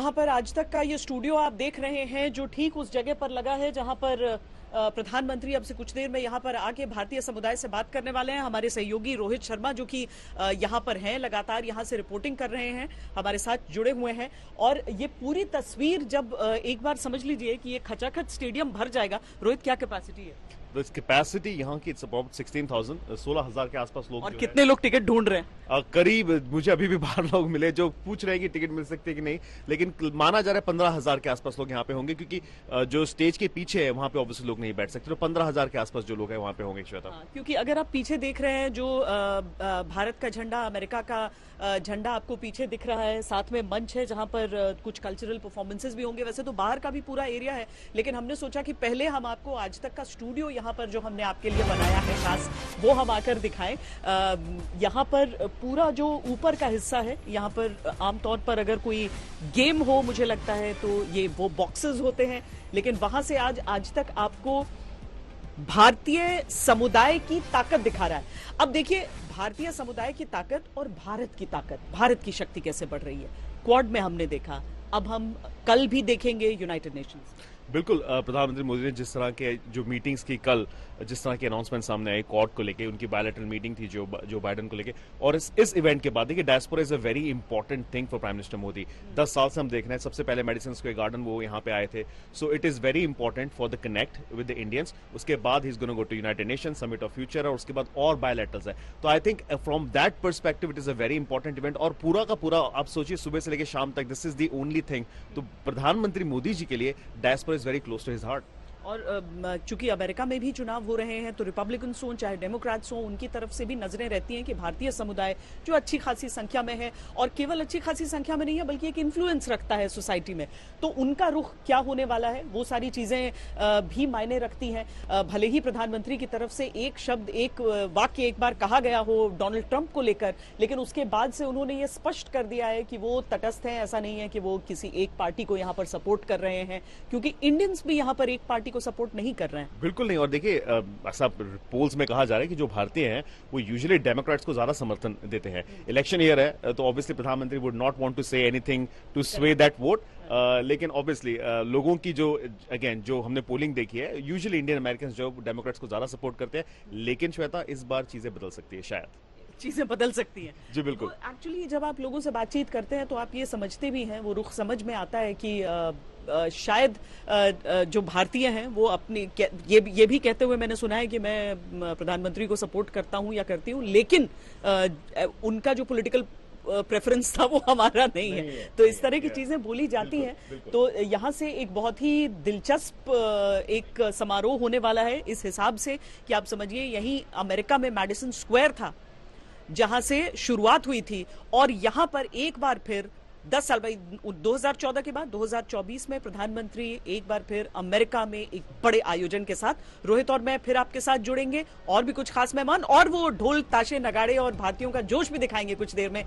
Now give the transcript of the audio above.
यहाँ पर आज तक का ये स्टूडियो आप देख रहे हैं जो ठीक उस जगह पर लगा है जहाँ पर प्रधानमंत्री अब से कुछ देर में यहाँ पर आके भारतीय समुदाय से बात करने वाले हैं। हमारे सहयोगी रोहित शर्मा जो कि यहाँ पर हैं, लगातार यहाँ से रिपोर्टिंग कर रहे हैं, हमारे साथ जुड़े हुए हैं। और ये पूरी तस्वीर जब एक बार समझ लीजिए कि ये खचाखच स्टेडियम भर जाएगा। रोहित, क्या कैपेसिटी है? कैपेसिटी यहाँ की इट्स अबाउट 16,000 16,000 के आसपास लोग। और कितने लोग टिकट ढूंढ रहे हैं? करीब मुझे अभी भी 12 लोग मिले जो पूछ रहे हैं कि टिकट मिल सकते हैं कि नहीं, लेकिन माना जा रहा है 15,000 के आसपास लोग यहाँ पे होंगे, क्योंकि जो स्टेज के पीछे है वहाँ पे ऑब्वियसली लोग नहीं बैठ सकते, तो 15,000 के आसपास जो लोग हैं वहाँ पे होंगे। श्वेता, क्योंकि अगर आप पीछे देख रहे हैं जो भारत का झंडा, अमेरिका का झंडा आपको पीछे दिख रहा है, साथ में मंच है जहां पर कुछ कल्चरल परफॉर्मेंसेस भी होंगे। वैसे तो बाहर का भी पूरा एरिया है, लेकिन हमने सोचा कि पहले हम आपको आज तक का स्टूडियो यहाँ पर जो हमने आपके लिए बनाया है खास, वो हम आकर दिखाएं। यहाँ पर पूरा जो ऊपर का हिस्सा है, यहाँ पर आमतौर पर अगर कोई गेम हो, मुझे लगता है तो ये वो बॉक्सेस होते हैं, लेकिन वहां से आज तक आपको भारतीय समुदाय की ताकत दिखा रहा है। अब देखिए, भारतीय समुदाय की ताकत और भारत की ताकत, भारत की शक्ति कैसे बढ़ रही है। क्वाड में हमने देखा, अब हम कल भी देखेंगे यूनाइटेड नेशंस। बिल्कुल, प्रधानमंत्री मोदी ने जिस तरह के जो मीटिंग्स की, कल जिस तरह के अनाउंसमेंट सामने आए क्वाड को लेके, उनकी बायलैटरल मीटिंग थी जो बाइडेन को लेके, और इस इवेंट के बाद देखिए diaspora is a very important thing for prime minister Modi. 10 साल से हम देख रहे हैं, सबसे पहले मेडिसिन स्क्वायर गार्डन वो यहाँ पे आए थे, so it is very important for the connect with the Indians. उसके बाद ही is gonna go to United Nation summit of future, और उसके बाद और बायलैटरल्स है। तो I think from that perspective it is a very important event, और पूरा का पूरा आप सोचिए सुबह से लेकर शाम तक this is the only thing. तो प्रधानमंत्री मोदी जी के लिए diaspora is very close to his heart. और चूंकि अमेरिका में भी चुनाव हो रहे हैं, तो रिपब्लिकन्स हों चाहे डेमोक्रेट्स हों, उनकी तरफ से भी नजरें रहती हैं कि भारतीय समुदाय जो अच्छी खासी संख्या में है, और केवल अच्छी खासी संख्या में नहीं है बल्कि एक इन्फ्लुएंस रखता है सोसाइटी में, तो उनका रुख क्या होने वाला है, वो सारी चीजें भी मायने रखती हैं। भले ही प्रधानमंत्री की तरफ से एक शब्द, एक वाक्य एक बार कहा गया हो डोनाल्ड ट्रंप को लेकर, लेकिन उसके बाद से उन्होंने ये स्पष्ट कर दिया है कि वो तटस्थ हैं। ऐसा नहीं है कि वो किसी एक पार्टी को यहाँ पर सपोर्ट कर रहे हैं, क्योंकि इंडियंस भी यहाँ पर एक पार्टी को सपोर्ट नहीं कर रहे हैं। बिल्कुल नहीं। और देखिए, ऐसा पोल्स में कहा जा रहा है कि जो भारतीय हैं वो यूजुअली डेमोक्रेट्स को ज्यादा समर्थन देते हैं। इलेक्शन ईयर है, तो ऑब्वियसली प्रधानमंत्री would not want to say anything to sway that vote, लेकिन ऑब्वियसली लोगों की जो अगेन जो हमने पोलिंग देखी है, यूजुअली इंडियन अमेरिकन जो डेमोक्रेट्स को ज्यादा सपोर्ट करते हैं, लेकिन श्वेता इस बार चीजें बदल सकती है, शायद चीजें बदल सकती हैं। जी बिल्कुल। तो एक्चुअली जब आप लोगों से बातचीत करते हैं तो आप ये समझते भी हैं, वो रुख समझ में आता है कि शायद जो भारतीय हैं वो अपनी ये भी कहते हुए मैंने सुना है कि मैं प्रधानमंत्री को सपोर्ट करता हूं या करती हूं, लेकिन उनका जो पॉलिटिकल प्रेफरेंस था वो हमारा नहीं है। तो इस तरह की चीजें बोली जाती हैं। तो यहाँ से एक बहुत ही दिलचस्प एक समारोह होने वाला है इस हिसाब से कि आप समझिए, यहीं अमेरिका में मेडिसन स्क्वायर था जहां से शुरुआत हुई थी, और यहां पर एक बार फिर 10 साल बाद 2014 के बाद 2024 में प्रधानमंत्री एक बार फिर अमेरिका में एक बड़े आयोजन के साथ रोहित और मैं फिर आपके साथ जुड़ेंगे, और भी कुछ खास मेहमान और वो ढोल ताशे नगाड़े और भारतीयों का जोश भी दिखाएंगे कुछ देर में।